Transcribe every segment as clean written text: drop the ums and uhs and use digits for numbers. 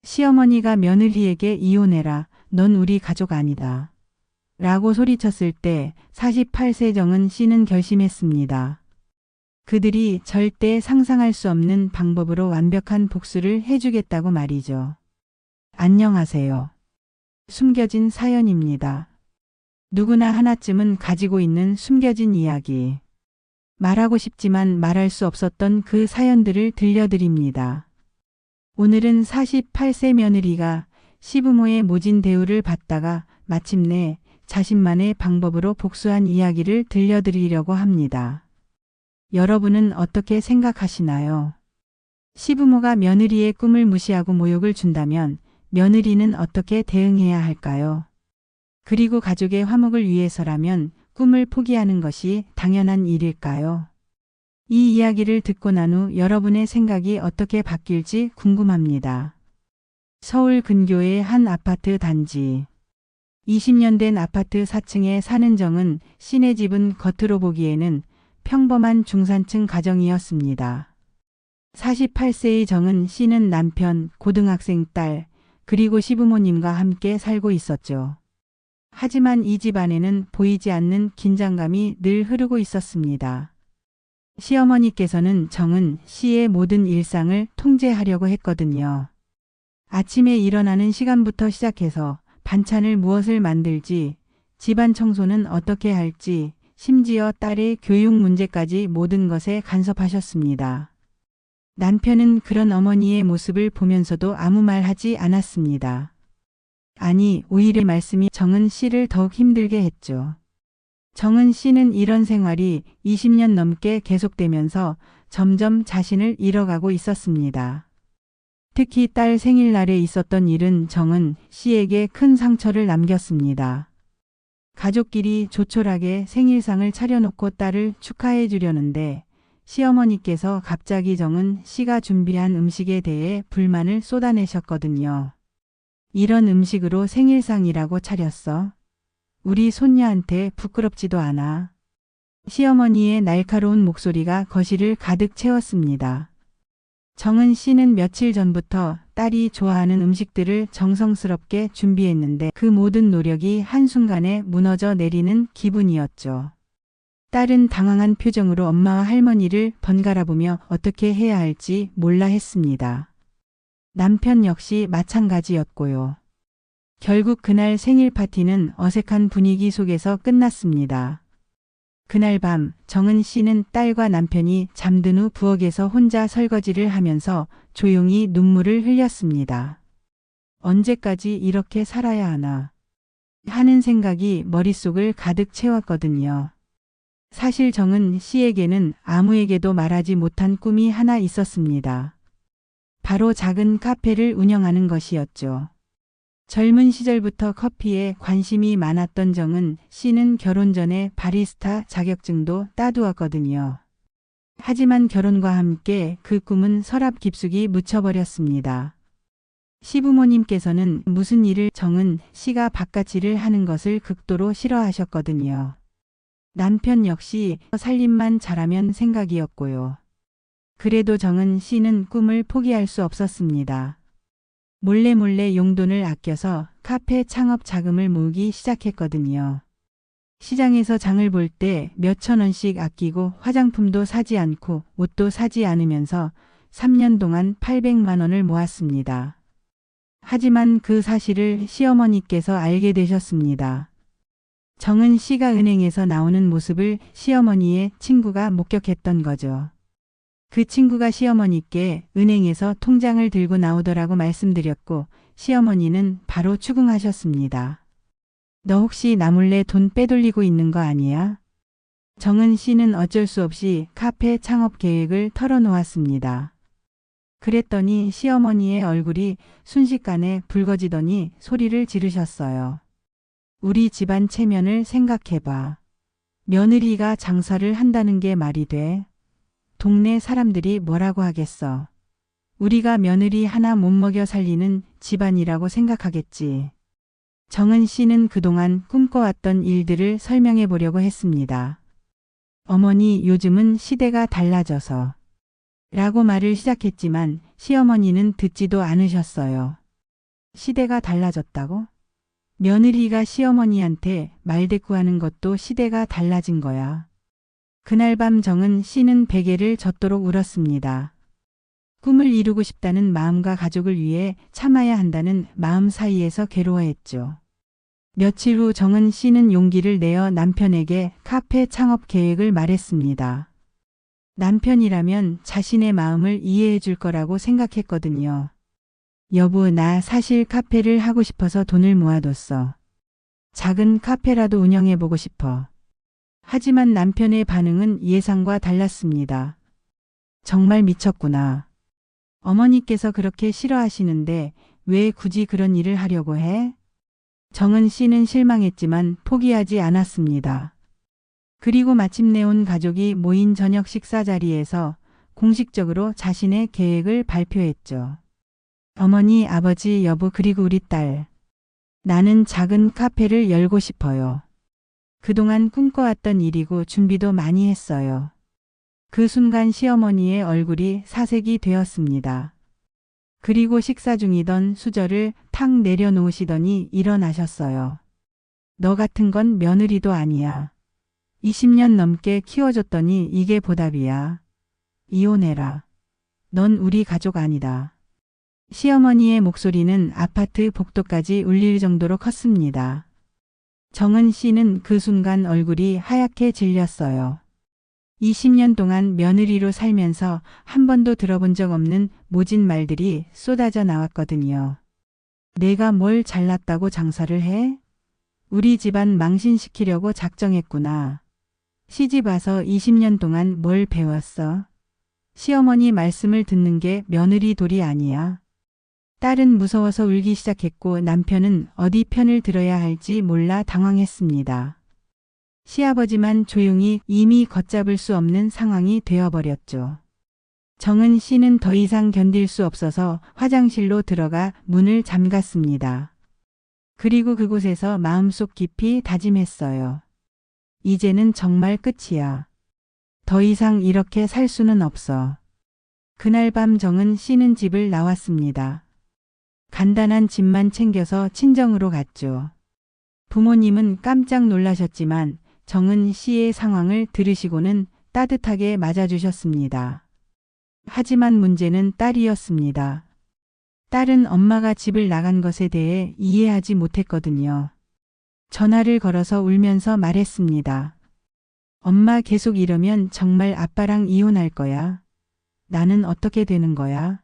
시어머니가 며느리에게 이혼해라. 넌 우리 가족 아니다. 라고 소리쳤을 때 48세 정은 씨는 결심했습니다. 그들이 절대 상상할 수 없는 방법으로 완벽한 복수를 해주겠다고 말이죠. 안녕하세요. 숨겨진 사연입니다. 누구나 하나쯤은 가지고 있는 숨겨진 이야기. 말하고 싶지만 말할 수 없었던 그 사연들을 들려드립니다. 오늘은 48세 며느리가 시부모의 모진 대우를 받다가 마침내 자신만의 방법으로 복수한 이야기를 들려드리려고 합니다. 여러분은 어떻게 생각하시나요? 시부모가 며느리의 꿈을 무시하고 모욕을 준다면 며느리는 어떻게 대응해야 할까요? 그리고 가족의 화목을 위해서라면 꿈을 포기하는 것이 당연한 일일까요? 이 이야기를 듣고 난 후 여러분의 생각이 어떻게 바뀔지 궁금합니다. 서울 근교의 한 아파트 단지. 20년 된 아파트 4층에 사는 정은 씨네 집은 겉으로 보기에는 평범한 중산층 가정이었습니다. 48세의 정은 씨는 남편, 고등학생 딸, 그리고 시부모님과 함께 살고 있었죠. 하지만 이 집안에는 보이지 않는 긴장감이 늘 흐르고 있었습니다. 시어머니께서는 정은 씨의 모든 일상을 통제하려고 했거든요. 아침에 일어나는 시간부터 시작해서 반찬을 무엇을 만들지, 집안 청소는 어떻게 할지, 심지어 딸의 교육 문제까지 모든 것에 간섭하셨습니다. 남편은 그런 어머니의 모습을 보면서도 아무 말 하지 않았습니다. 아니, 오히려 말씀이 정은 씨를 더욱 힘들게 했죠. 정은 씨는 이런 생활이 20년 넘게 계속되면서 점점 자신을 잃어가고 있었습니다. 특히 딸 생일날에 있었던 일은 정은 씨에게 큰 상처를 남겼습니다. 가족끼리 조촐하게 생일상을 차려놓고 딸을 축하해 주려는데 시어머니께서 갑자기 정은 씨가 준비한 음식에 대해 불만을 쏟아내셨거든요. 이런 음식으로 생일상이라고 차렸어? 우리 손녀한테 부끄럽지도 않아. 시어머니의 날카로운 목소리가 거실을 가득 채웠습니다. 정은 씨는 며칠 전부터 딸이 좋아하는 음식들을 정성스럽게 준비했는데 그 모든 노력이 한순간에 무너져 내리는 기분이었죠. 딸은 당황한 표정으로 엄마와 할머니를 번갈아 보며 어떻게 해야 할지 몰라 했습니다. 남편 역시 마찬가지였고요. 결국 그날 생일 파티는 어색한 분위기 속에서 끝났습니다. 그날 밤 정은 씨는 딸과 남편이 잠든 후 부엌에서 혼자 설거지를 하면서 조용히 눈물을 흘렸습니다. 언제까지 이렇게 살아야 하나 하는 생각이 머릿속을 가득 채웠거든요. 사실 정은 씨에게는 아무에게도 말하지 못한 꿈이 하나 있었습니다. 바로 작은 카페를 운영하는 것이었죠. 젊은 시절부터 커피에 관심이 많았던 정은 씨는 결혼 전에 바리스타 자격증도 따두었거든요. 하지만 결혼과 함께 그 꿈은 서랍 깊숙이 묻혀버렸습니다. 시부모님께서는 무슨 일을 정은 씨가 바깥일을 하는 것을 극도로 싫어하셨거든요. 남편 역시 살림만 잘하면 생각이었고요. 그래도 정은 씨는 꿈을 포기할 수 없었습니다. 몰래 용돈을 아껴서 카페 창업 자금을 모으기 시작했거든요. 시장에서 장을 볼 때 몇천 원씩 아끼고 화장품도 사지 않고 옷도 사지 않으면서 3년 동안 800만 원을 모았습니다. 하지만 그 사실을 시어머니께서 알게 되셨습니다. 정은 씨가 은행에서 나오는 모습을 시어머니의 친구가 목격했던 거죠. 그 친구가 시어머니께 은행에서 통장을 들고 나오더라고 말씀드렸고 시어머니는 바로 추궁하셨습니다. 너 혹시 나 몰래 돈 빼돌리고 있는 거 아니야? 정은 씨는 어쩔 수 없이 카페 창업 계획을 털어놓았습니다. 그랬더니 시어머니의 얼굴이 순식간에 붉어지더니 소리를 지르셨어요. 우리 집안 체면을 생각해봐. 며느리가 장사를 한다는 게 말이 돼? 동네 사람들이 뭐라고 하겠어. 우리가 며느리 하나 못 먹여 살리는 집안이라고 생각하겠지. 정은 씨는 그동안 꿈꿔왔던 일들을 설명해 보려고 했습니다. 어머니, 요즘은 시대가 달라져서 라고 말을 시작했지만 시어머니는 듣지도 않으셨어요. 시대가 달라졌다고? 며느리가 시어머니한테 말대꾸하는 것도 시대가 달라진 거야. 그날 밤 정은 씨는 베개를 젖도록 울었습니다. 꿈을 이루고 싶다는 마음과 가족을 위해 참아야 한다는 마음 사이에서 괴로워했죠. 며칠 후 정은 씨는 용기를 내어 남편에게 카페 창업 계획을 말했습니다. 남편이라면 자신의 마음을 이해해 줄 거라고 생각했거든요. 여보, 나 사실 카페를 하고 싶어서 돈을 모아뒀어. 작은 카페라도 운영해보고 싶어. 하지만 남편의 반응은 예상과 달랐습니다. 정말 미쳤구나. 어머니께서 그렇게 싫어하시는데 왜 굳이 그런 일을 하려고 해? 정은 씨는 실망했지만 포기하지 않았습니다. 그리고 마침내 온 가족이 모인 저녁 식사 자리에서 공식적으로 자신의 계획을 발표했죠. 어머니, 아버지, 여보, 그리고 우리 딸. 나는 작은 카페를 열고 싶어요. 그동안 꿈꿔왔던 일이고 준비도 많이 했어요. 그 순간 시어머니의 얼굴이 사색이 되었습니다. 그리고 식사 중이던 수저를 탁 내려놓으시더니 일어나셨어요. 너 같은 건 며느리도 아니야. 20년 넘게 키워줬더니 이게 보답이야. 이혼해라. 넌 우리 가족 아니다. 시어머니의 목소리는 아파트 복도까지 울릴 정도로 컸습니다. 정은 씨는 그 순간 얼굴이 하얗게 질렸어요. 20년 동안 며느리로 살면서 한 번도 들어본 적 없는 모진 말들이 쏟아져 나왔거든요. 내가 뭘 잘났다고 장사를 해? 우리 집안 망신시키려고 작정했구나. 시집 와서 20년 동안 뭘 배웠어? 시어머니 말씀을 듣는 게 며느리 도리 아니야. 딸은 무서워서 울기 시작했고 남편은 어디 편을 들어야 할지 몰라 당황했습니다. 시아버지만 조용히 이미 걷잡을 수 없는 상황이 되어버렸죠. 정은 씨는 더 이상 견딜 수 없어서 화장실로 들어가 문을 잠갔습니다. 그리고 그곳에서 마음속 깊이 다짐했어요. 이제는 정말 끝이야. 더 이상 이렇게 살 수는 없어. 그날 밤 정은 씨는 집을 나왔습니다. 간단한 짐만 챙겨서 친정으로 갔죠. 부모님은 깜짝 놀라셨지만 정은 씨의 상황을 들으시고는 따뜻하게 맞아주셨습니다. 하지만 문제는 딸이었습니다. 딸은 엄마가 집을 나간 것에 대해 이해하지 못했거든요. 전화를 걸어서 울면서 말했습니다. 엄마, 계속 이러면 정말 아빠랑 이혼할 거야. 나는 어떻게 되는 거야?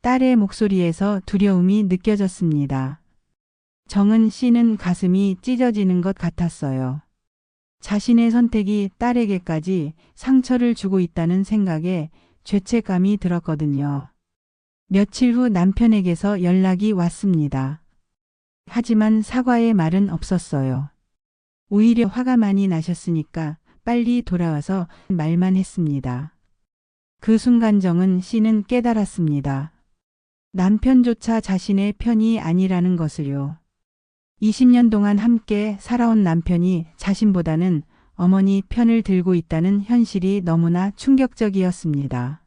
딸의 목소리에서 두려움이 느껴졌습니다. 정은 씨는 가슴이 찢어지는 것 같았어요. 자신의 선택이 딸에게까지 상처를 주고 있다는 생각에 죄책감이 들었거든요. 며칠 후 남편에게서 연락이 왔습니다. 하지만 사과의 말은 없었어요. 오히려 화가 많이 나셨으니까 빨리 돌아와서 말만 했습니다. 그 순간 정은 씨는 깨달았습니다. 남편조차 자신의 편이 아니라는 것을요. 20년 동안 함께 살아온 남편이 자신보다는 어머니 편을 들고 있다는 현실이 너무나 충격적이었습니다.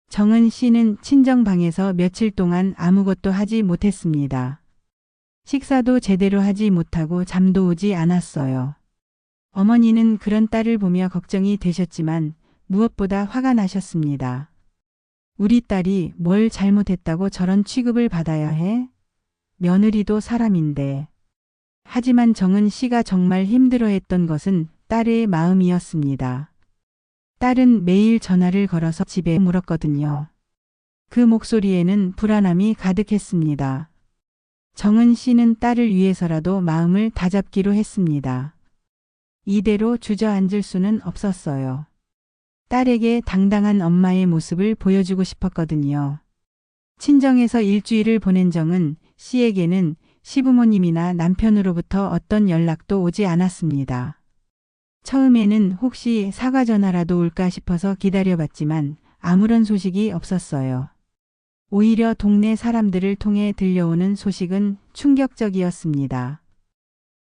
정은 씨는 친정방에서 며칠 동안 아무것도 하지 못했습니다. 식사도 제대로 하지 못하고 잠도 오지 않았어요. 어머니는 그런 딸을 보며 걱정이 되셨지만 무엇보다 화가 나셨습니다. 우리 딸이 뭘 잘못했다고 저런 취급을 받아야 해? 며느리도 사람인데. 하지만 정은 씨가 정말 힘들어했던 것은 딸의 마음이었습니다. 딸은 매일 전화를 걸어서 집에 물었거든요. 그 목소리에는 불안함이 가득했습니다. 정은 씨는 딸을 위해서라도 마음을 다잡기로 했습니다. 이대로 주저앉을 수는 없었어요. 딸에게 당당한 엄마의 모습을 보여주고 싶었거든요. 친정에서 일주일을 보낸 정은 씨에게는 시부모님이나 남편으로부터 어떤 연락도 오지 않았습니다. 처음에는 혹시 사과 전화라도 올까 싶어서 기다려봤지만 아무런 소식이 없었어요. 오히려 동네 사람들을 통해 들려오는 소식은 충격적이었습니다.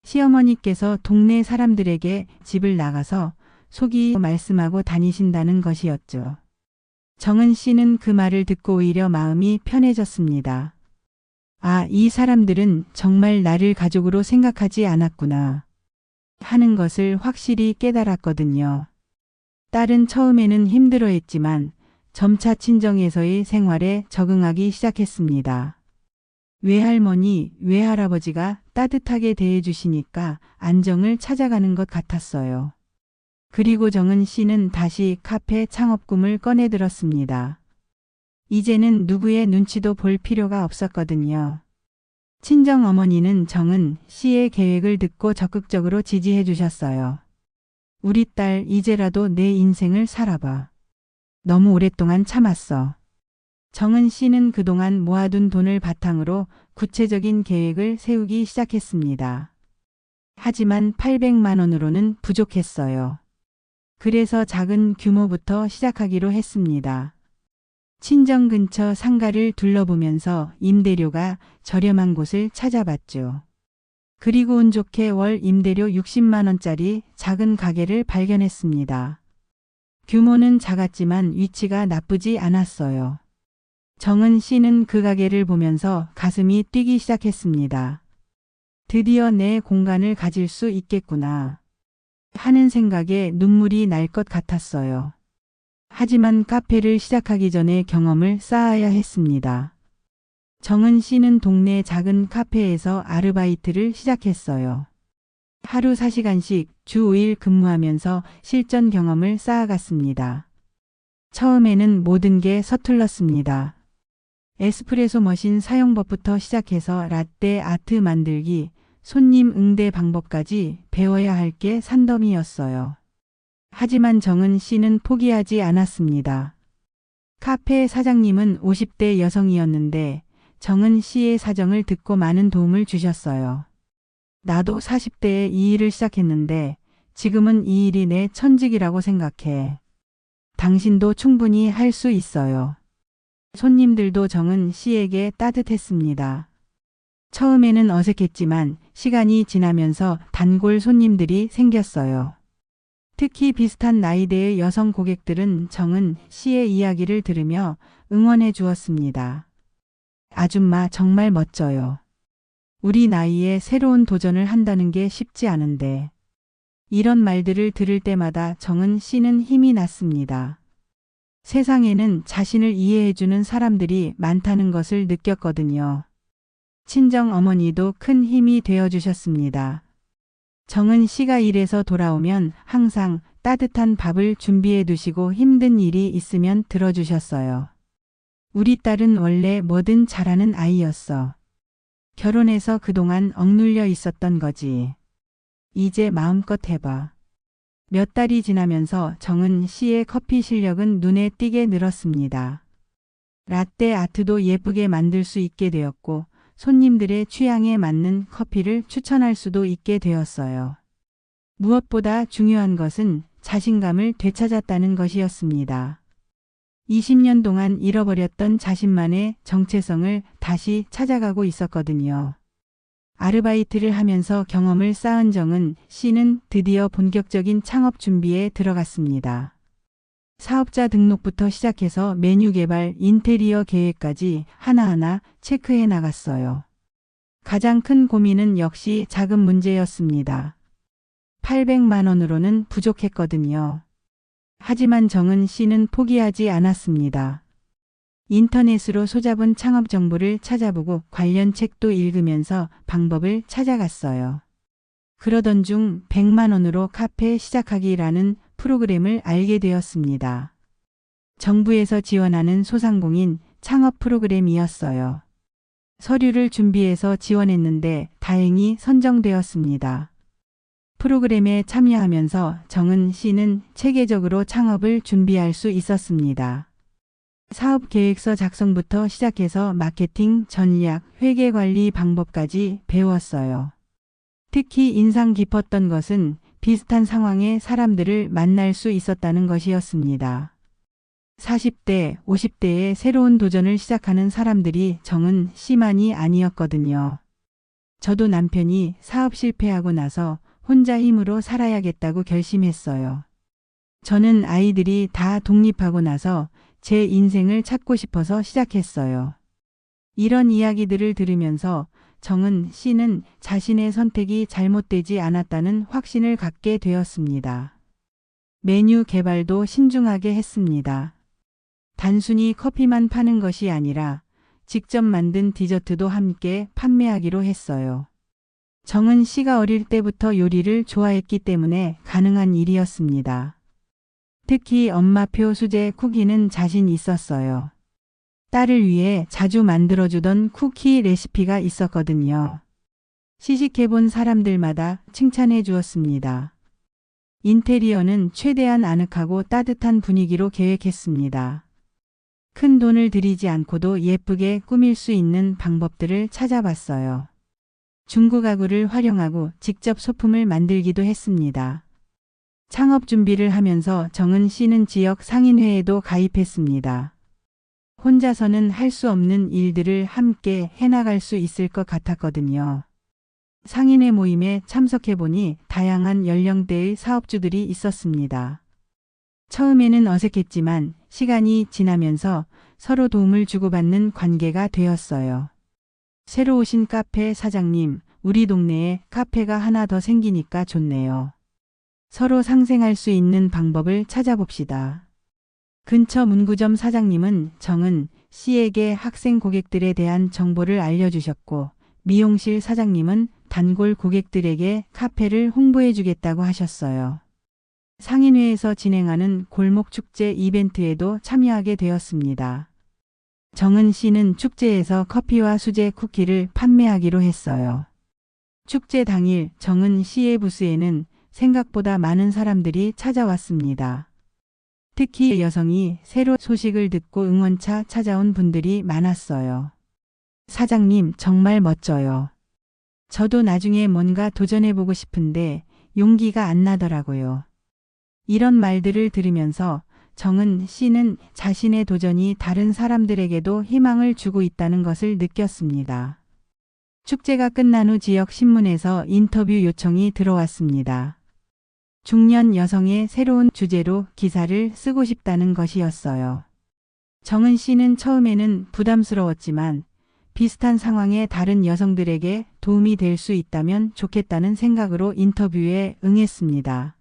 시어머니께서 동네 사람들에게 집을 나가서 속이 말씀하고 다니신다는 것이었죠. 정은 씨는 그 말을 듣고 오히려 마음이 편해졌습니다. 아, 이 사람들은 정말 나를 가족으로 생각하지 않았구나 하는 것을 확실히 깨달았거든요. 딸은 처음에는 힘들어했지만 점차 친정에서의 생활에 적응하기 시작했습니다. 외할머니, 외할아버지가 따뜻하게 대해주시니까 안정을 찾아가는 것 같았어요. 그리고 정은 씨는 다시 카페 창업 꿈을 꺼내들었습니다. 이제는 누구의 눈치도 볼 필요가 없었거든요. 친정 어머니는 정은 씨의 계획을 듣고 적극적으로 지지해 주셨어요. 우리 딸 이제라도 내 인생을 살아봐. 너무 오랫동안 참았어. 정은 씨는 그동안 모아둔 돈을 바탕으로 구체적인 계획을 세우기 시작했습니다. 하지만 800만 원으로는 부족했어요. 그래서 작은 규모부터 시작하기로 했습니다. 친정 근처 상가를 둘러보면서 임대료가 저렴한 곳을 찾아봤죠. 그리고 운 좋게 월 임대료 60만 원짜리 작은 가게를 발견했습니다. 규모는 작았지만 위치가 나쁘지 않았어요. 정은 씨는 그 가게를 보면서 가슴이 뛰기 시작했습니다. 드디어 내 공간을 가질 수 있겠구나 하는 생각에 눈물이 날 것 같았어요. 하지만 카페를 시작하기 전에 경험을 쌓아야 했습니다. 정은 씨는 동네 작은 카페에서 아르바이트를 시작했어요. 하루 4시간씩 주 5일 근무하면서 실전 경험을 쌓아갔습니다. 처음에는 모든 게 서툴렀습니다. 에스프레소 머신 사용법부터 시작해서 라떼 아트 만들기, 손님 응대 방법까지 배워야 할 게 산더미였어요. 하지만 정은 씨는 포기하지 않았습니다. 카페 사장님은 50대 여성이었는데 정은 씨의 사정을 듣고 많은 도움을 주셨어요. 나도 40대에 이 일을 시작했는데 지금은 이 일이 내 천직이라고 생각해. 당신도 충분히 할 수 있어요. 손님들도 정은 씨에게 따뜻했습니다. 처음에는 어색했지만 시간이 지나면서 단골 손님들이 생겼어요. 특히 비슷한 나이대의 여성 고객들은 정은 씨의 이야기를 들으며 응원해 주었습니다. 아줌마 정말 멋져요. 우리 나이에 새로운 도전을 한다는 게 쉽지 않은데. 이런 말들을 들을 때마다 정은 씨는 힘이 났습니다. 세상에는 자신을 이해해주는 사람들이 많다는 것을 느꼈거든요. 친정 어머니도 큰 힘이 되어주셨습니다. 정은 씨가 일해서 돌아오면 항상 따뜻한 밥을 준비해 두시고 힘든 일이 있으면 들어주셨어요. 우리 딸은 원래 뭐든 잘하는 아이였어. 결혼해서 그동안 억눌려 있었던 거지. 이제 마음껏 해봐. 몇 달이 지나면서 정은 씨의 커피 실력은 눈에 띄게 늘었습니다. 라떼 아트도 예쁘게 만들 수 있게 되었고 손님들의 취향에 맞는 커피를 추천할 수도 있게 되었어요. 무엇보다 중요한 것은 자신감을 되찾았다는 것이었습니다. 20년 동안 잃어버렸던 자신만의 정체성을 다시 찾아가고 있었거든요. 아르바이트를 하면서 경험을 쌓은 정은 씨는 드디어 본격적인 창업 준비에 들어갔습니다. 사업자 등록부터 시작해서 메뉴 개발, 인테리어 계획까지 하나하나 체크해 나갔어요. 가장 큰 고민은 역시 자금 문제였습니다. 800만 원으로는 부족했거든요. 하지만 정은 씨는 포기하지 않았습니다. 인터넷으로 소잡은 창업 정보를 찾아보고 관련 책도 읽으면서 방법을 찾아갔어요. 그러던 중 100만 원으로 카페 시작하기라는 프로그램을 알게 되었습니다. 정부에서 지원하는 소상공인 창업 프로그램이었어요. 서류를 준비해서 지원했는데 다행히 선정되었습니다. 프로그램에 참여하면서 정은 씨는 체계적으로 창업을 준비할 수 있었습니다. 사업 계획서 작성부터 시작해서 마케팅, 전략, 회계 관리 방법까지 배웠어요. 특히 인상 깊었던 것은 비슷한 상황의 사람들을 만날 수 있었다는 것이었습니다. 40대, 50대의 새로운 도전을 시작하는 사람들이 정은 씨만이 아니었거든요. 저도 남편이 사업 실패하고 나서 혼자 힘으로 살아야겠다고 결심했어요. 저는 아이들이 다 독립하고 나서 제 인생을 찾고 싶어서 시작했어요. 이런 이야기들을 들으면서 정은 씨는 자신의 선택이 잘못되지 않았다는 확신을 갖게 되었습니다. 메뉴 개발도 신중하게 했습니다. 단순히 커피만 파는 것이 아니라 직접 만든 디저트도 함께 판매하기로 했어요. 정은 씨가 어릴 때부터 요리를 좋아했기 때문에 가능한 일이었습니다. 특히 엄마표 수제 쿠키는 자신 있었어요. 딸을 위해 자주 만들어주던 쿠키 레시피가 있었거든요. 시식해본 사람들마다 칭찬해 주었습니다. 인테리어는 최대한 아늑하고 따뜻한 분위기로 계획했습니다. 큰 돈을 들이지 않고도 예쁘게 꾸밀 수 있는 방법들을 찾아봤어요. 중고 가구를 활용하고 직접 소품을 만들기도 했습니다. 창업 준비를 하면서 정은 씨는 지역 상인회에도 가입했습니다. 혼자서는 할 수 없는 일들을 함께 해나갈 수 있을 것 같았거든요. 상인회 모임에 참석해보니 다양한 연령대의 사업주들이 있었습니다. 처음에는 어색했지만 시간이 지나면서 서로 도움을 주고받는 관계가 되었어요. 새로 오신 카페 사장님, 우리 동네에 카페가 하나 더 생기니까 좋네요. 서로 상생할 수 있는 방법을 찾아봅시다. 근처 문구점 사장님은 정은 씨에게 학생 고객들에 대한 정보를 알려주셨고, 미용실 사장님은 단골 고객들에게 카페를 홍보해 주겠다고 하셨어요. 상인회에서 진행하는 골목 축제 이벤트에도 참여하게 되었습니다. 정은 씨는 축제에서 커피와 수제 쿠키를 판매하기로 했어요. 축제 당일 정은 씨의 부스에는 생각보다 많은 사람들이 찾아왔습니다. 특히 여성이 새로 소식을 듣고 응원차 찾아온 분들이 많았어요. 사장님, 정말 멋져요. 저도 나중에 뭔가 도전해보고 싶은데 용기가 안 나더라고요. 이런 말들을 들으면서 정은 씨는 자신의 도전이 다른 사람들에게도 희망을 주고 있다는 것을 느꼈습니다. 축제가 끝난 후 지역 신문에서 인터뷰 요청이 들어왔습니다. 중년 여성의 새로운 주제로 기사를 쓰고 싶다는 것이었어요. 정은 씨는 처음에는 부담스러웠지만 비슷한 상황의 다른 여성들에게 도움이 될 수 있다면 좋겠다는 생각으로 인터뷰에 응했습니다.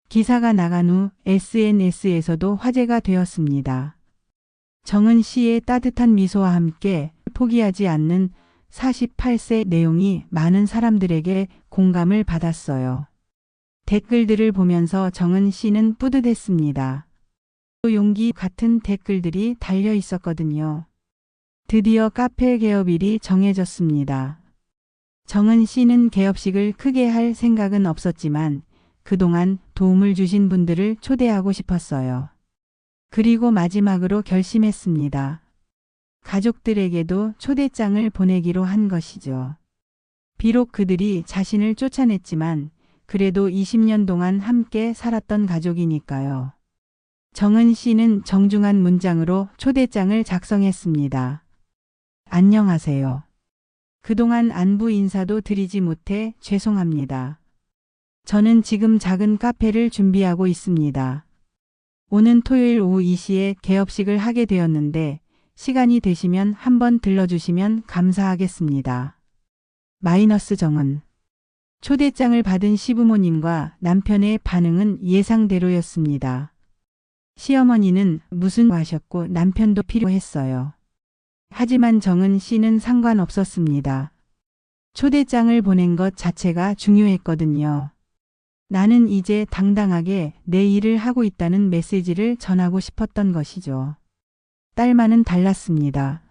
기사가 나간 후 SNS에서도 화제가 되었습니다. 정은 씨의 따뜻한 미소와 함께 포기하지 않는 48세 내용이 많은 사람들에게 공감을 받았어요. 댓글들을 보면서 정은 씨는 뿌듯했습니다. 또 용기 같은 댓글들이 달려 있었거든요. 드디어 카페 개업일이 정해졌습니다. 정은 씨는 개업식을 크게 할 생각은 없었지만 그동안 도움을 주신 분들을 초대하고 싶었어요. 그리고 마지막으로 결심했습니다. 가족들에게도 초대장을 보내기로 한 것이죠. 비록 그들이 자신을 쫓아냈지만 그래도 20년 동안 함께 살았던 가족이니까요. 정은 씨는 정중한 문장으로 초대장을 작성했습니다. 안녕하세요. 그동안 안부 인사도 드리지 못해 죄송합니다. 저는 지금 작은 카페를 준비하고 있습니다. 오는 토요일 오후 2시에 개업식을 하게 되었는데 시간이 되시면 한번 들러주시면 감사하겠습니다. 마이너스 정은. 초대장을 받은 시부모님과 남편의 반응은 예상대로였습니다. 시어머니는 무슨 하셨고 남편도 필요했어요. 하지만 정은 씨는 상관없었습니다. 초대장을 보낸 것 자체가 중요했거든요. 나는 이제 당당하게 내 일을 하고 있다는 메시지를 전하고 싶었던 것이죠. 딸만은 달랐습니다.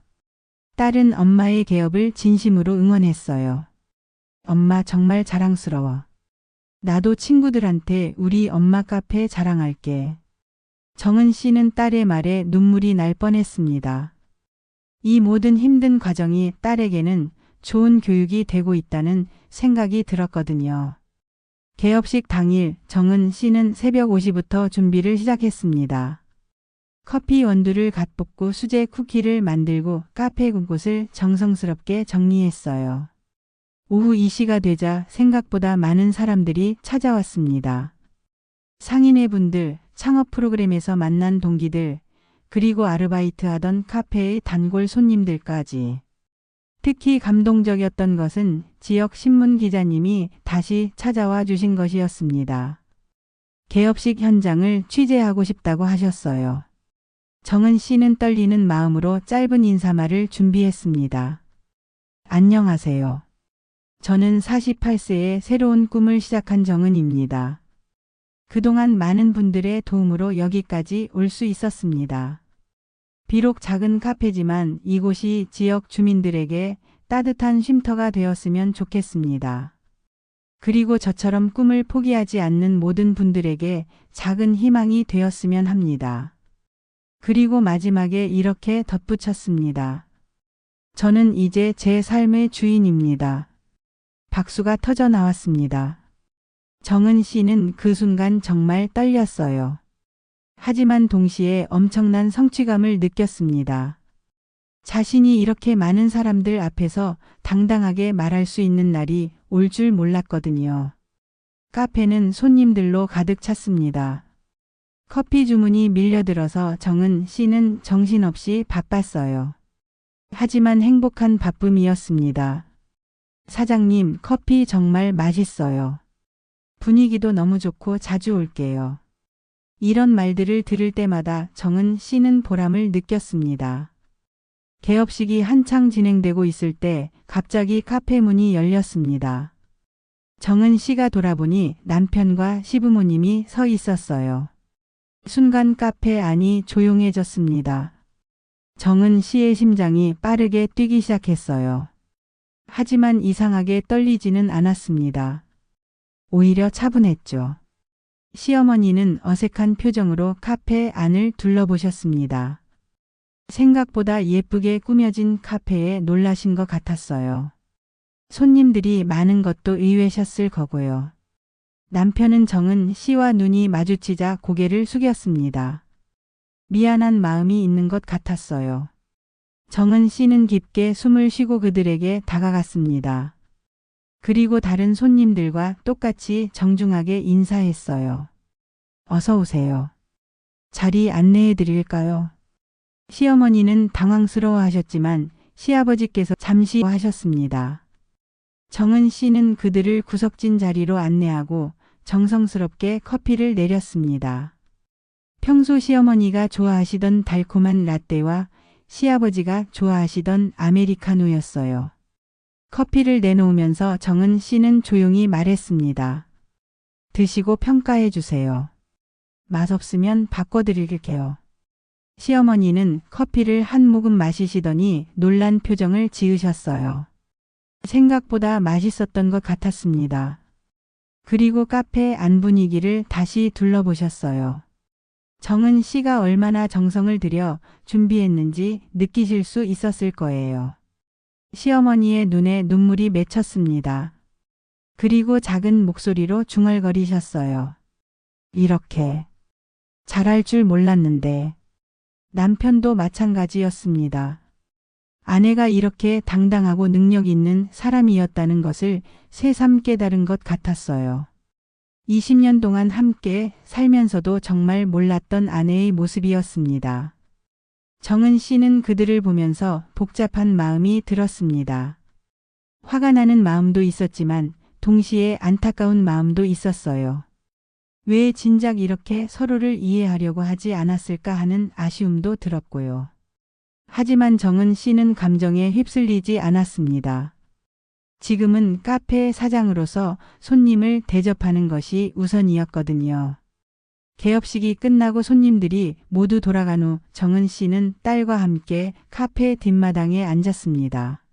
딸은 엄마의 개업을 진심으로 응원했어요. 엄마 정말 자랑스러워. 나도 친구들한테 우리 엄마 카페 자랑할게. 정은 씨는 딸의 말에 눈물이 날 뻔했습니다. 이 모든 힘든 과정이 딸에게는 좋은 교육이 되고 있다는 생각이 들었거든요. 개업식 당일 정은 씨는 새벽 5시부터 준비를 시작했습니다. 커피 원두를 갓 볶고 수제 쿠키를 만들고 카페 곳곳을 정성스럽게 정리했어요. 오후 2시가 되자 생각보다 많은 사람들이 찾아왔습니다. 상인회 분들, 창업 프로그램에서 만난 동기들, 그리고 아르바이트 하던 카페의 단골 손님들까지. 특히 감동적이었던 것은 지역 신문 기자님이 다시 찾아와 주신 것이었습니다. 개업식 현장을 취재하고 싶다고 하셨어요. 정은 씨는 떨리는 마음으로 짧은 인사말을 준비했습니다. 안녕하세요. 저는 48세에 새로운 꿈을 시작한 정은입니다. 그동안 많은 분들의 도움으로 여기까지 올 수 있었습니다. 비록 작은 카페지만 이곳이 지역 주민들에게 따뜻한 쉼터가 되었으면 좋겠습니다. 그리고 저처럼 꿈을 포기하지 않는 모든 분들에게 작은 희망이 되었으면 합니다. 그리고 마지막에 이렇게 덧붙였습니다. 저는 이제 제 삶의 주인입니다. 박수가 터져 나왔습니다. 정은 씨는 그 순간 정말 떨렸어요. 하지만 동시에 엄청난 성취감을 느꼈습니다. 자신이 이렇게 많은 사람들 앞에서 당당하게 말할 수 있는 날이 올 줄 몰랐거든요. 카페는 손님들로 가득 찼습니다. 커피 주문이 밀려들어서 정은 씨는 정신없이 바빴어요. 하지만 행복한 바쁨이었습니다. 사장님, 커피 정말 맛있어요. 분위기도 너무 좋고 자주 올게요. 이런 말들을 들을 때마다 정은 씨는 보람을 느꼈습니다. 개업식이 한창 진행되고 있을 때 갑자기 카페 문이 열렸습니다. 정은 씨가 돌아보니 남편과 시부모님이 서 있었어요. 순간 카페 안이 조용해졌습니다. 정은 씨의 심장이 빠르게 뛰기 시작했어요. 하지만 이상하게 떨리지는 않았습니다. 오히려 차분했죠. 시어머니는 어색한 표정으로 카페 안을 둘러보셨습니다. 생각보다 예쁘게 꾸며진 카페에 놀라신 것 같았어요. 손님들이 많은 것도 의외셨을 거고요. 남편은 정은 씨와 눈이 마주치자 고개를 숙였습니다. 미안한 마음이 있는 것 같았어요. 정은 씨는 깊게 숨을 쉬고 그들에게 다가갔습니다. 그리고 다른 손님들과 똑같이 정중하게 인사했어요. 어서 오세요. 자리 안내해 드릴까요? 시어머니는 당황스러워 하셨지만 시아버지께서 잠시 하셨습니다. 정은 씨는 그들을 구석진 자리로 안내하고 정성스럽게 커피를 내렸습니다. 평소 시어머니가 좋아하시던 달콤한 라떼와 시아버지가 좋아하시던 아메리카노였어요. 커피를 내놓으면서 정은 씨는 조용히 말했습니다. 드시고 평가해 주세요. 맛없으면 바꿔드릴게요. 시어머니는 커피를 한 모금 마시시더니 놀란 표정을 지으셨어요. 생각보다 맛있었던 것 같았습니다. 그리고 카페 안 분위기를 다시 둘러보셨어요. 정은 씨가 얼마나 정성을 들여 준비했는지 느끼실 수 있었을 거예요. 시어머니의 눈에 눈물이 맺혔습니다. 그리고 작은 목소리로 중얼거리셨어요. 이렇게 잘할 줄 몰랐는데. 남편도 마찬가지였습니다. 아내가 이렇게 당당하고 능력 있는 사람이었다는 것을 새삼 깨달은 것 같았어요. 20년 동안 함께 살면서도 정말 몰랐던 아내의 모습이었습니다. 정은 씨는 그들을 보면서 복잡한 마음이 들었습니다. 화가 나는 마음도 있었지만 동시에 안타까운 마음도 있었어요. 왜 진작 이렇게 서로를 이해하려고 하지 않았을까 하는 아쉬움도 들었고요. 하지만 정은 씨는 감정에 휩쓸리지 않았습니다. 지금은 카페 사장으로서 손님을 대접하는 것이 우선이었거든요. 개업식이 끝나고 손님들이 모두 돌아간 후 정은 씨는 딸과 함께 카페 뒷마당에 앉았습니다.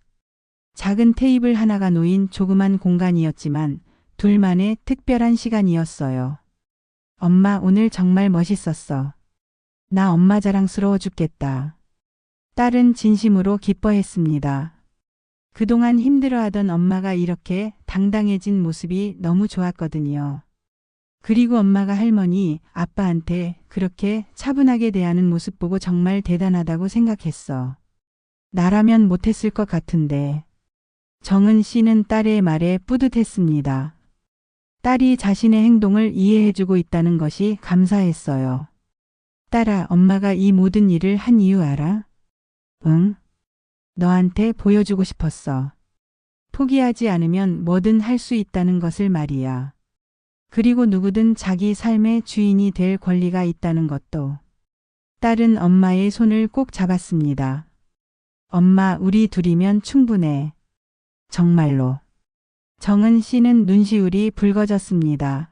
작은 테이블 하나가 놓인 조그만 공간이었지만 둘만의 특별한 시간이었어요. 엄마, 오늘 정말 멋있었어. 나 엄마 자랑스러워 죽겠다. 딸은 진심으로 기뻐했습니다. 그동안 힘들어하던 엄마가 이렇게 당당해진 모습이 너무 좋았거든요. 그리고 엄마가 할머니, 아빠한테 그렇게 차분하게 대하는 모습 보고 정말 대단하다고 생각했어. 나라면 못했을 것 같은데. 정은 씨는 딸의 말에 뿌듯했습니다. 딸이 자신의 행동을 이해해주고 있다는 것이 감사했어요. 딸아, 엄마가 이 모든 일을 한 이유 알아? 응? 너한테 보여주고 싶었어. 포기하지 않으면 뭐든 할 수 있다는 것을 말이야. 그리고 누구든 자기 삶의 주인이 될 권리가 있다는 것도. 딸은 엄마의 손을 꼭 잡았습니다. 엄마, 우리 둘이면 충분해. 정말로. 정은 씨는 눈시울이 붉어졌습니다.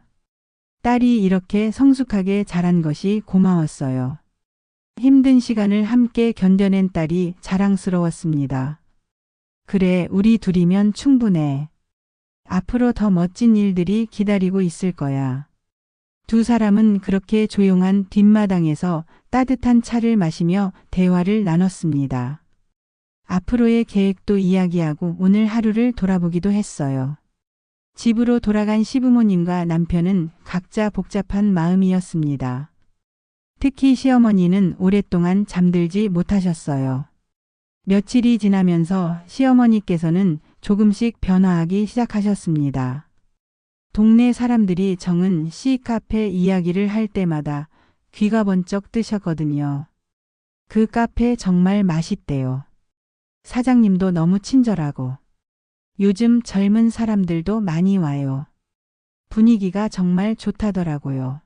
딸이 이렇게 성숙하게 자란 것이 고마웠어요. 힘든 시간을 함께 견뎌낸 딸이 자랑스러웠습니다. 그래, 우리 둘이면 충분해. 앞으로 더 멋진 일들이 기다리고 있을 거야. 두 사람은 그렇게 조용한 뒷마당에서 따뜻한 차를 마시며 대화를 나눴습니다. 앞으로의 계획도 이야기하고 오늘 하루를 돌아보기도 했어요. 집으로 돌아간 시부모님과 남편은 각자 복잡한 마음이었습니다. 특히 시어머니는 오랫동안 잠들지 못하셨어요. 며칠이 지나면서 시어머니께서는 조금씩 변화하기 시작하셨습니다. 동네 사람들이 정은 시 카페 이야기를 할 때마다 귀가 번쩍 뜨셨거든요. 그 카페 정말 맛있대요. 사장님도 너무 친절하고. 요즘 젊은 사람들도 많이 와요. 분위기가 정말 좋다더라고요.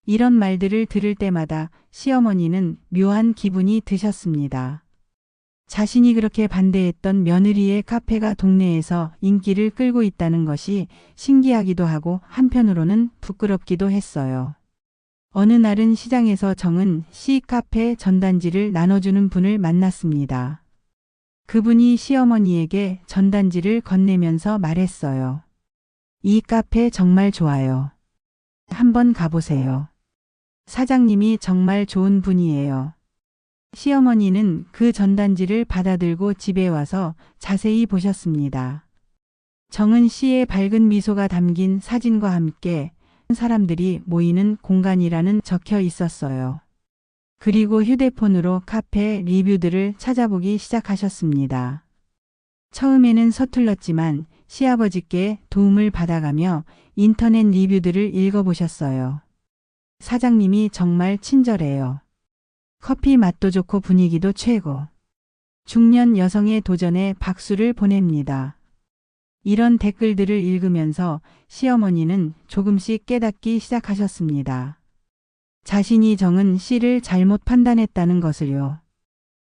이런 말들을 들을 때마다 시어머니는 묘한 기분이 드셨습니다. 자신이 그렇게 반대했던 며느리의 카페가 동네에서 인기를 끌고 있다는 것이 신기하기도 하고 한편으로는 부끄럽기도 했어요. 어느 날은 시장에서 정은 시 카페 전단지를 나눠주는 분을 만났습니다. 그분이 시어머니에게 전단지를 건네면서 말했어요. 이 카페 정말 좋아요. 한번 가보세요. 사장님이 정말 좋은 분이에요. 시어머니는 그 전단지를 받아들고 집에 와서 자세히 보셨습니다. 정은 씨의 밝은 미소가 담긴 사진과 함께 사람들이 모이는 공간이라는 적혀 있었어요. 그리고 휴대폰으로 카페 리뷰들을 찾아보기 시작하셨습니다. 처음에는 서툴렀지만 시아버지께 도움을 받아가며 인터넷 리뷰들을 읽어보셨어요. 사장님이 정말 친절해요. 커피 맛도 좋고 분위기도 최고. 중년 여성의 도전에 박수를 보냅니다. 이런 댓글들을 읽으면서 시어머니는 조금씩 깨닫기 시작하셨습니다. 자신이 정은 씨를 잘못 판단했다는 것을요.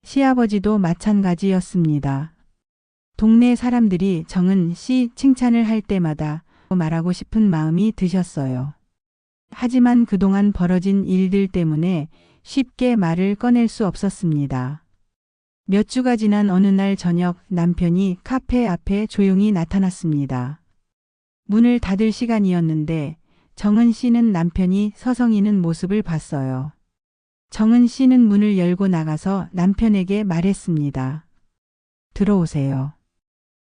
시아버지도 마찬가지였습니다. 동네 사람들이 정은 씨 칭찬을 할 때마다 말하고 싶은 마음이 드셨어요. 하지만 그동안 벌어진 일들 때문에 쉽게 말을 꺼낼 수 없었습니다. 몇 주가 지난 어느 날 저녁 남편이 카페 앞에 조용히 나타났습니다. 문을 닫을 시간이었는데 정은 씨는 남편이 서성이는 모습을 봤어요. 정은 씨는 문을 열고 나가서 남편에게 말했습니다. 들어오세요.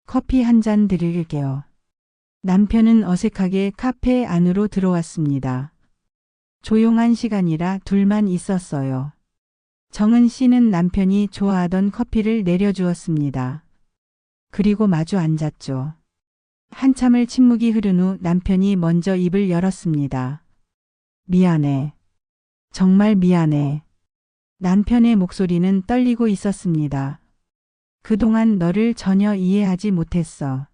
커피 한 잔 드릴게요. 남편은 어색하게 카페 안으로 들어왔습니다. 조용한 시간이라 둘만 있었어요. 정은 씨는 남편이 좋아하던 커피를 내려주었습니다. 그리고 마주 앉았죠. 한참을 침묵이 흐른 후 남편이 먼저 입을 열었습니다. 미안해. 정말 미안해. 남편의 목소리는 떨리고 있었습니다. 그동안 너를 전혀 이해하지 못했어.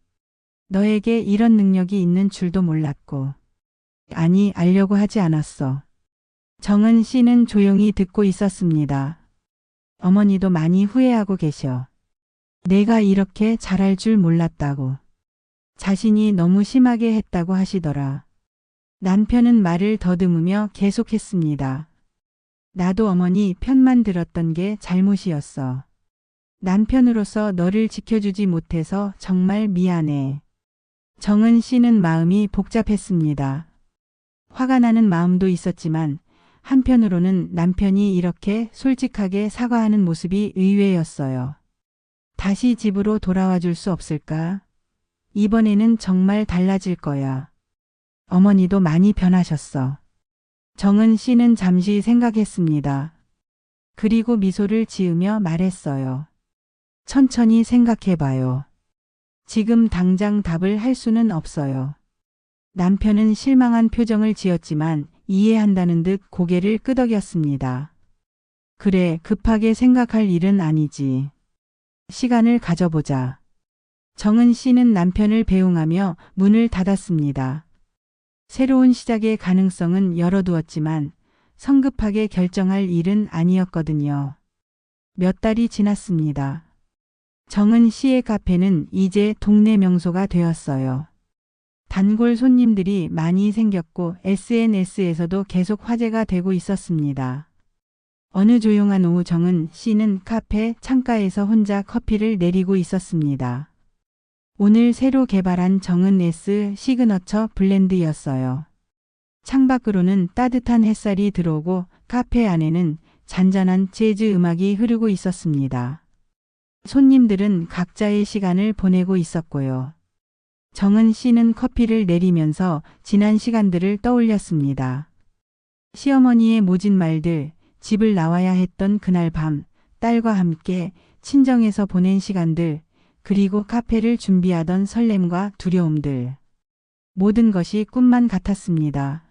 너에게 이런 능력이 있는 줄도 몰랐고. 아니, 알려고 하지 않았어. 정은 씨는 조용히 듣고 있었습니다. 어머니도 많이 후회하고 계셔. 내가 이렇게 잘할 줄 몰랐다고. 자신이 너무 심하게 했다고 하시더라. 남편은 말을 더듬으며 계속했습니다. 나도 어머니 편만 들었던 게 잘못이었어. 남편으로서 너를 지켜주지 못해서 정말 미안해. 정은 씨는 마음이 복잡했습니다. 화가 나는 마음도 있었지만 한편으로는 남편이 이렇게 솔직하게 사과하는 모습이 의외였어요. 다시 집으로 돌아와 줄 수 없을까? 이번에는 정말 달라질 거야. 어머니도 많이 변하셨어. 정은 씨는 잠시 생각했습니다. 그리고 미소를 지으며 말했어요. 천천히 생각해봐요. 지금 당장 답을 할 수는 없어요. 남편은 실망한 표정을 지었지만 이해한다는 듯 고개를 끄덕였습니다. 그래, 급하게 생각할 일은 아니지. 시간을 가져보자. 정은 씨는 남편을 배웅하며 문을 닫았습니다. 새로운 시작의 가능성은 열어두었지만 성급하게 결정할 일은 아니었거든요. 몇 달이 지났습니다. 정은 씨의 카페는 이제 동네 명소가 되었어요. 단골 손님들이 많이 생겼고 SNS에서도 계속 화제가 되고 있었습니다. 어느 조용한 오후 정은 씨는 카페 창가에서 혼자 커피를 내리고 있었습니다. 오늘 새로 개발한 정은 S 시그너처 블렌드였어요. 창밖으로는 따뜻한 햇살이 들어오고 카페 안에는 잔잔한 재즈 음악이 흐르고 있었습니다. 손님들은 각자의 시간을 보내고 있었고요. 정은 씨는 커피를 내리면서 지난 시간들을 떠올렸습니다. 시어머니의 모진 말들, 집을 나와야 했던 그날 밤, 딸과 함께 친정에서 보낸 시간들, 그리고 카페를 준비하던 설렘과 두려움들. 모든 것이 꿈만 같았습니다.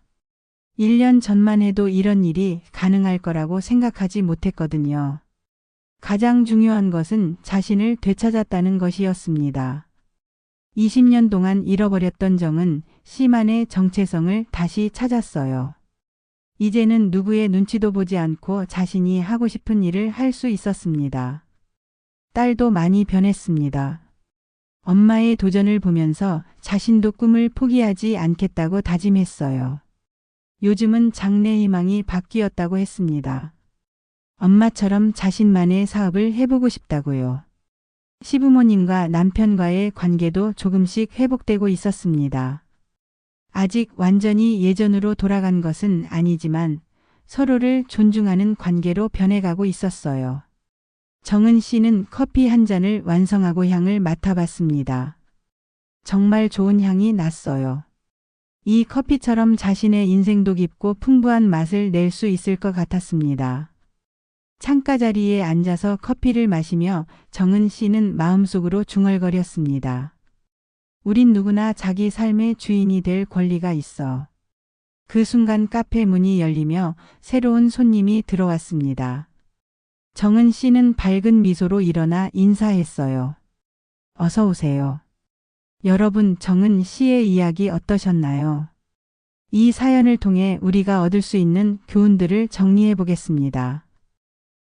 1년 전만 해도 이런 일이 가능할 거라고 생각하지 못했거든요. 가장 중요한 것은 자신을 되찾았다는 것이었습니다. 20년 동안 잃어버렸던 정은 씨만의 정체성을 다시 찾았어요. 이제는 누구의 눈치도 보지 않고 자신이 하고 싶은 일을 할 수 있었습니다. 딸도 많이 변했습니다. 엄마의 도전을 보면서 자신도 꿈을 포기하지 않겠다고 다짐했어요. 요즘은 장래 희망이 바뀌었다고 했습니다. 엄마처럼 자신만의 사업을 해보고 싶다고요. 시부모님과 남편과의 관계도 조금씩 회복되고 있었습니다. 아직 완전히 예전으로 돌아간 것은 아니지만 서로를 존중하는 관계로 변해가고 있었어요. 정은 씨는 커피 한 잔을 완성하고 향을 맡아봤습니다. 정말 좋은 향이 났어요. 이 커피처럼 자신의 인생도 깊고 풍부한 맛을 낼 수 있을 것 같았습니다. 창가 자리에 앉아서 커피를 마시며 정은 씨는 마음속으로 중얼거렸습니다. 우린 누구나 자기 삶의 주인이 될 권리가 있어. 그 순간 카페 문이 열리며 새로운 손님이 들어왔습니다. 정은 씨는 밝은 미소로 일어나 인사했어요. 어서 오세요. 여러분, 정은 씨의 이야기 어떠셨나요? 이 사연을 통해 우리가 얻을 수 있는 교훈들을 정리해 보겠습니다.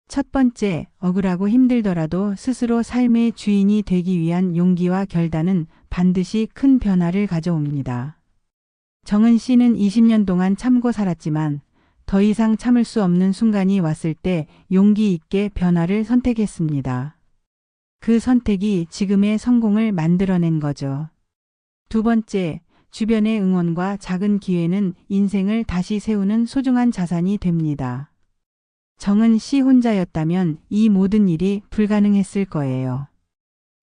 첫 번째, 억울하고 힘들더라도 스스로 삶의 주인이 되기 위한 용기와 결단은 반드시 큰 변화를 가져옵니다. 정은 씨는 20년 동안 참고 살았지만 더 이상 참을 수 없는 순간이 왔을 때 용기 있게 변화를 선택했습니다. 그 선택이 지금의 성공을 만들어낸 거죠. 두 번째, 주변의 응원과 작은 기회는 인생을 다시 세우는 소중한 자산이 됩니다. 정은 씨 혼자였다면 이 모든 일이 불가능했을 거예요.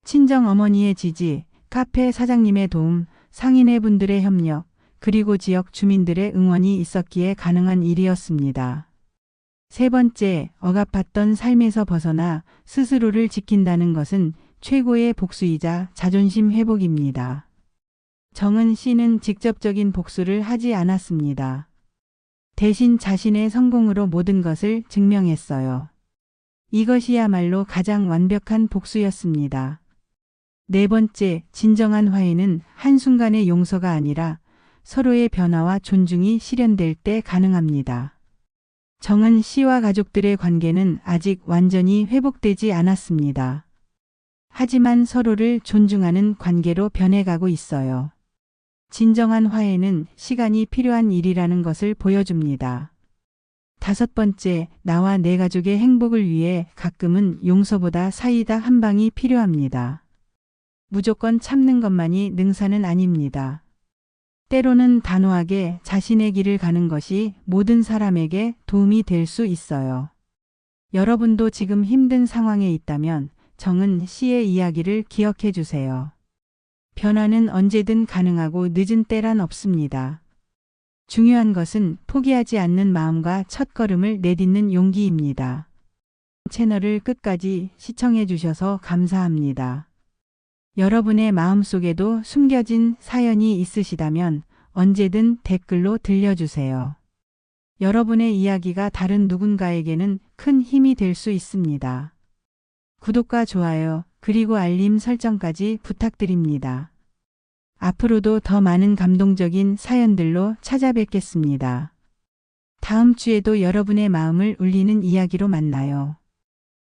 친정 어머니의 지지, 카페 사장님의 도움, 상인회 분들의 협력, 그리고 지역 주민들의 응원이 있었기에 가능한 일이었습니다. 세 번째, 억압받던 삶에서 벗어나 스스로를 지킨다는 것은 최고의 복수이자 자존심 회복입니다. 정은 씨는 직접적인 복수를 하지 않았습니다. 대신 자신의 성공으로 모든 것을 증명했어요. 이것이야말로 가장 완벽한 복수였습니다. 네 번째, 진정한 화해는 한순간의 용서가 아니라 서로의 변화와 존중이 실현될 때 가능합니다. 정은 씨와 가족들의 관계는 아직 완전히 회복되지 않았습니다. 하지만 서로를 존중하는 관계로 변해가고 있어요. 진정한 화해는 시간이 필요한 일이라는 것을 보여줍니다. 다섯 번째, 나와 내 가족의 행복을 위해 가끔은 용서보다 사이다 한 방이 필요합니다. 무조건 참는 것만이 능사는 아닙니다. 때로는 단호하게 자신의 길을 가는 것이 모든 사람에게 도움이 될 수 있어요. 여러분도 지금 힘든 상황에 있다면 정은 씨의 이야기를 기억해 주세요. 변화는 언제든 가능하고 늦은 때란 없습니다. 중요한 것은 포기하지 않는 마음과 첫걸음을 내딛는 용기입니다. 채널을 끝까지 시청해 주셔서 감사합니다. 여러분의 마음속에도 숨겨진 사연이 있으시다면 언제든 댓글로 들려주세요. 여러분의 이야기가 다른 누군가에게는 큰 힘이 될 수 있습니다. 구독과 좋아요, 그리고 알림 설정까지 부탁드립니다. 앞으로도 더 많은 감동적인 사연들로 찾아뵙겠습니다. 다음 주에도 여러분의 마음을 울리는 이야기로 만나요.